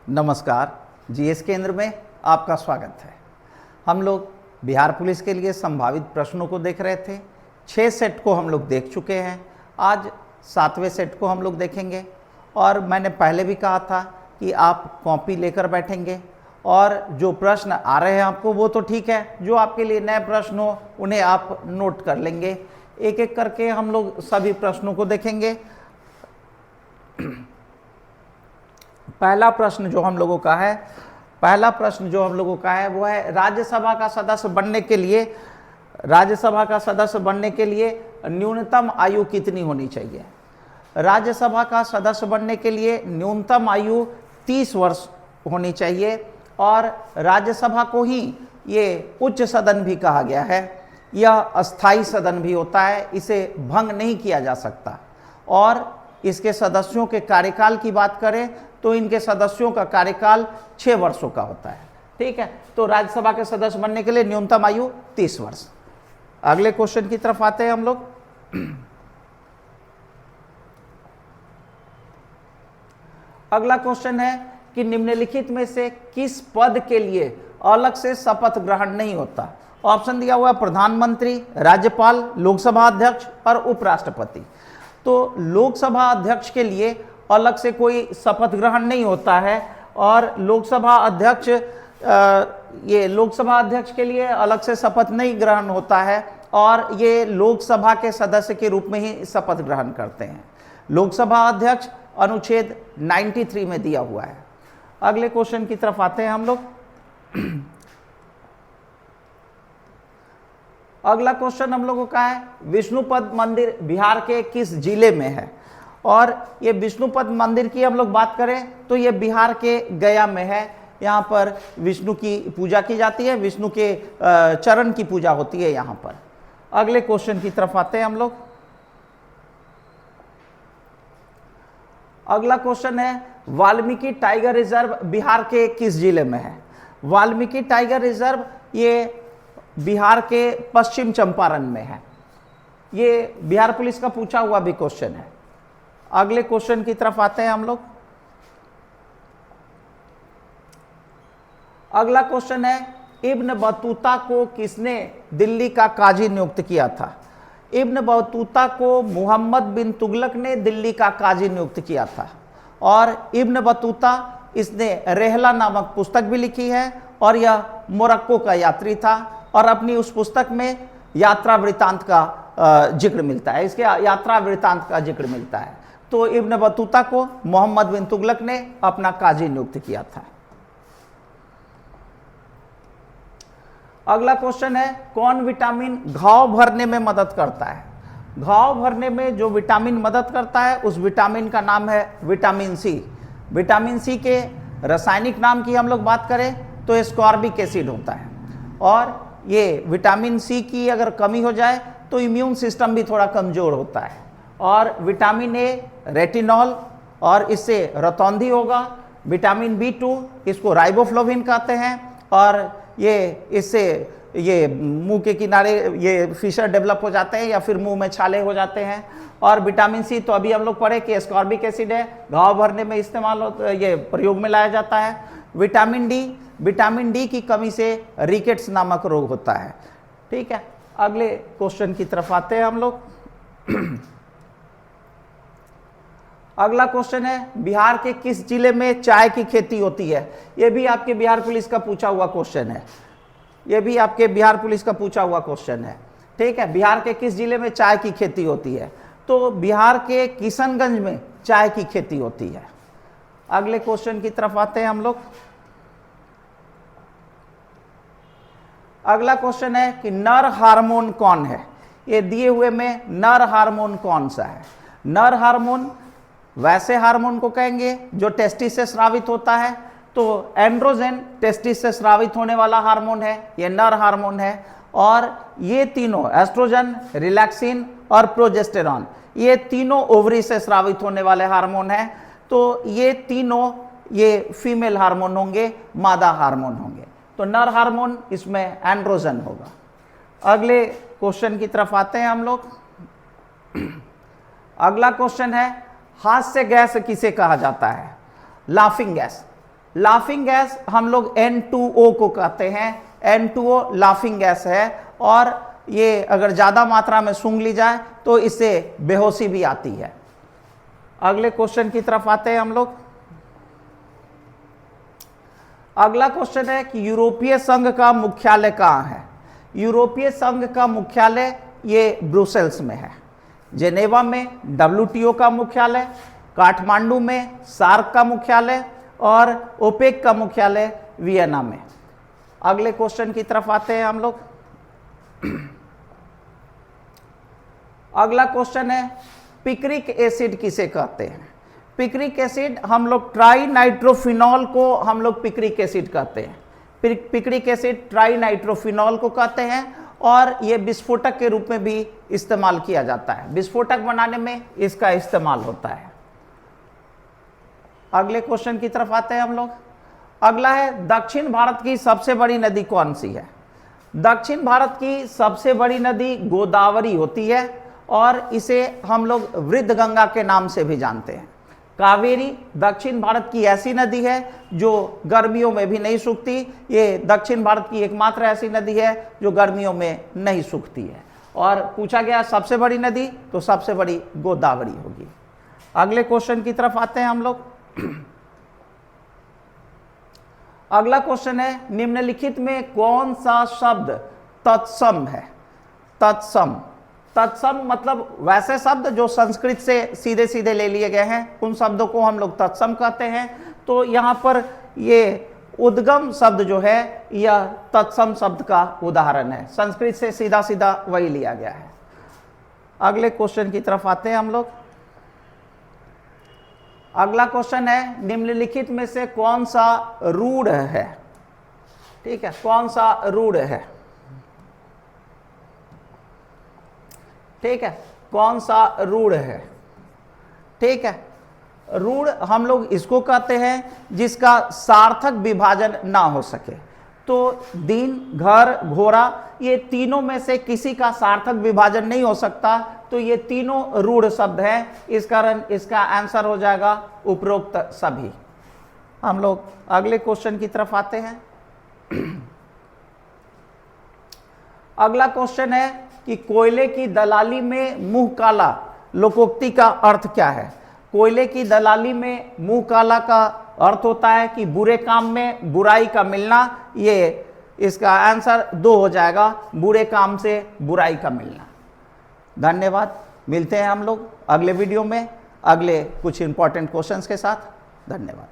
नमस्कार, जीएस केंद्र में आपका स्वागत है। हम लोग बिहार पुलिस के लिए संभावित प्रश्नों को देख रहे थे। 6 सेट को हम लोग देख चुके हैं। आज 7वें सेट को हम लोग देखेंगे और मैंने पहले भी कहा था कि आप कॉपी लेकर बैठेंगे और जो प्रश्न आ रहे हैं आपको वो तो ठीक है, जो आपके लिए नए प्रश्न हो उन्हें आप नोट कर लेंगे। एक एक करके हम लोग सभी प्रश्नों को देखेंगे। पहला प्रश्न जो हम लोगों का है वो है राज्यसभा का सदस्य बनने के लिए न्यूनतम आयु कितनी होनी चाहिए। राज्यसभा का सदस्य बनने के लिए न्यूनतम आयु 30 वर्ष होनी चाहिए और राज्यसभा को ही ये उच्च सदन भी कहा गया है। यह अस्थाई सदन भी होता है, इसे भंग नहीं किया जा सकता। और इसके सदस्यों के कार्यकाल की बात करें तो इनके सदस्यों का कार्यकाल 6 वर्षों का होता है। ठीक है, तो राज्यसभा के सदस्य बनने के लिए न्यूनतम आयु 30 वर्ष। अगले क्वेश्चन की तरफ आते हैं हम लोग। अगला क्वेश्चन है कि निम्नलिखित में से किस पद के लिए अलग से शपथ ग्रहण नहीं होता। ऑप्शन दिया हुआ है प्रधानमंत्री, राज्यपाल, लोकसभा अध्यक्ष और उपराष्ट्रपति। तो लोकसभा अध्यक्ष के लिए अलग से कोई शपथ ग्रहण नहीं होता है और लोकसभा अध्यक्ष के लिए अलग से शपथ नहीं ग्रहण होता है और ये लोकसभा के सदस्य के रूप में ही शपथ ग्रहण करते हैं। लोकसभा अध्यक्ष अनुच्छेद 93 में दिया हुआ है। अगले क्वेश्चन की तरफ आते हैं हम लोग। अगला क्वेश्चन हम लोगों का है विष्णुपद मंदिर बिहार के किस जिले में है। और ये विष्णुपद मंदिर की हम लोग बात करें तो ये बिहार के गया में है। यहाँ पर विष्णु की पूजा की जाती है, विष्णु के चरण की पूजा होती है यहाँ पर। अगले क्वेश्चन की तरफ आते हैं हम लोग। अगला क्वेश्चन है वाल्मीकि टाइगर रिजर्व बिहार के किस जिले में है। वाल्मीकि टाइगर रिजर्व ये बिहार के पश्चिम चंपारण में है। ये बिहार पुलिस का पूछा हुआ भी क्वेश्चन है। अगले क्वेश्चन की तरफ आते हैं हम लोग। अगला क्वेश्चन है इब्न बतूता को किसने दिल्ली का काजी नियुक्त किया था। इब्न बतूता को मोहम्मद बिन तुगलक ने दिल्ली का काजी नियुक्त किया था। और इब्न बतूता इसने रेहला नामक पुस्तक भी लिखी है और यह मोरक्को का यात्री था और अपनी उस पुस्तक में यात्रा वृत्तांत का जिक्र मिलता है, इसके यात्रा वृत्तांत का जिक्र मिलता है। तो इब्न बतूता को मोहम्मद बिन तुगलक ने अपना काजी नियुक्त किया था। अगला क्वेश्चन है कौन विटामिन घाव भरने में मदद करता है। घाव भरने में जो विटामिन मदद करता है उस विटामिन का नाम है विटामिन सी। विटामिन सी के रासायनिक नाम की हम लोग बात करें तो एस्कॉर्बिक एसिड होता है। और ये विटामिन सी की अगर कमी हो जाए तो इम्यून सिस्टम भी थोड़ा कमजोर होता है। और विटामिन ए रेटिनॉल और इससे रतौंधी होगा। विटामिन B2 इसको राइबोफ्लोविन कहते हैं और ये इससे ये मुंह के किनारे ये फिशर डेवलप हो जाते हैं या फिर मुंह में छाले हो जाते हैं। और विटामिन सी तो अभी हम लोग पढ़े कि एस्कॉर्बिक एसिड है, घाव भरने में इस्तेमाल होता है, ये प्रयोग में लाया जाता है। विटामिन डी की कमी से रिकेट्स नामक रोग होता है। ठीक है, अगले क्वेश्चन की तरफ आते हैं हम लोग। अगला क्वेश्चन है बिहार के किस जिले में चाय की खेती होती है। यह भी आपके बिहार पुलिस का पूछा हुआ क्वेश्चन है। ठीक है, बिहार के किस जिले में चाय की खेती होती है। तो बिहार के किशनगंज में चाय की खेती होती है। अगले क्वेश्चन की तरफ आते हैं हम लोग। अगला क्वेश्चन है कि नर हार्मोन कौन है। ये दिए हुए में नर हार्मोन कौन सा है। नर हार्मोन वैसे हार्मोन को कहेंगे जो टेस्टिस से स्रावित होता है। तो एंड्रोजन टेस्टिस से स्रावित होने वाला हार्मोन है, ये नर हार्मोन है। और ये तीनों एस्ट्रोजन, रिलैक्सिन और प्रोजेस्टेरॉन, ये तीनों ओवरी से स्रावित होने वाले हार्मोन हैं। तो ये तीनों ये फीमेल हार्मोन होंगे, मादा हार्मोन होंगे। तो नर हार्मोन इसमें एंड्रोजन होगा। अगले क्वेश्चन की तरफ आते हैं हम लोग। अगला क्वेश्चन है हास्य गैस किसे कहा जाता है। Laughing gas. लाफिंग गैस हम लोग N2O को कहते हैं, N2O लाफिंग गैस है, और ये अगर ज़्यादा मात्रा में सूंघ ली जाए तो इससे बेहोशी भी आती है। अगले क्वेश्चन की तरफ आते हैं हम लोग। अगला क्वेश्चन है कि यूरोपीय संघ का मुख्यालय कहाँ है? यूरोपीय संघ का मुख्यालय ये ब्रुसेल्स में है, जेनेवा में WTO का मुख्यालय, काठमांडू में सार्क का मुख्यालय, और ओपेक का मुख्यालय वियना में। अगले क्वेश्चन की तरफ आते हैं हम लोग। अगला क्वेश्चन है पिक्रिक एसिड किसे कहते हैं? पिक्रिक एसिड हम लोग ट्राइनाइट्रोफिनॉल को हम लोग पिक्रिक एसिड कहते हैं। पिक्रिक एसिड ट्राइनाइट्रोफिनॉल को कहते हैं, और ये विस्फोटक के रूप में भी इस्तेमाल किया जाता है। विस्फोटक बनाने में इसका इस्तेमाल होता है। अगले क्वेश्चन की तरफ आते हैं हम लोग। अगला है दक्षिण भारत की सबसे बड़ी नदी कौन सी है? दक्षिण भारत की सबसे बड़ी नदी गोदावरी होती है, और इसे हम लोग वृद्ध गंगा के नाम से भी जानते हैं। कावेरी दक्षिण भारत की ऐसी नदी है जो गर्मियों में भी नहीं सूखती। ये दक्षिण भारत की एकमात्र ऐसी नदी है जो गर्मियों में नहीं सूखती है। और पूछा गया सबसे बड़ी नदी, तो सबसे बड़ी गोदावरी होगी। अगले क्वेश्चन की तरफ आते हैं हम लोग। अगला क्वेश्चन है निम्नलिखित में कौन सा शब्द तत्सम है? तत्सम, तत्सम मतलब वैसे शब्द जो संस्कृत से सीधे सीधे ले लिए गए हैं, उन शब्दों को हम लोग तत्सम कहते हैं। तो यहाँ पर ये उद्गम शब्द जो है यह तत्सम शब्द का उदाहरण है, संस्कृत से सीधा सीधा वही लिया गया है। अगले क्वेश्चन की तरफ आते हैं हम लोग। अगला क्वेश्चन है निम्नलिखित में से कौन सा रूढ़ है? ठीक है, कौन सा रूढ़ है? ठीक है, कौन सा रूढ़ है? ठीक है, रूढ़ हम लोग इसको कहते हैं जिसका सार्थक विभाजन ना हो सके। तो दिन, घर, घोड़ा, ये तीनों में से किसी का सार्थक विभाजन नहीं हो सकता, तो ये तीनों रूढ़ शब्द हैं। इस कारण इसका आंसर हो जाएगा उपरोक्त सभी। हम लोग अगले क्वेश्चन की तरफ आते हैं। अगला क्वेश्चन है कि कोयले की दलाली में मुंह काला लोकोक्ति का अर्थ क्या है? कोयले की दलाली में मुंह काला का अर्थ होता है कि बुरे काम में बुराई का मिलना। ये इसका आंसर 2 हो जाएगा, बुरे काम से बुराई का मिलना। धन्यवाद। मिलते हैं हम लोग अगले वीडियो में अगले कुछ इंपॉर्टेंट क्वेश्चंस के साथ। धन्यवाद।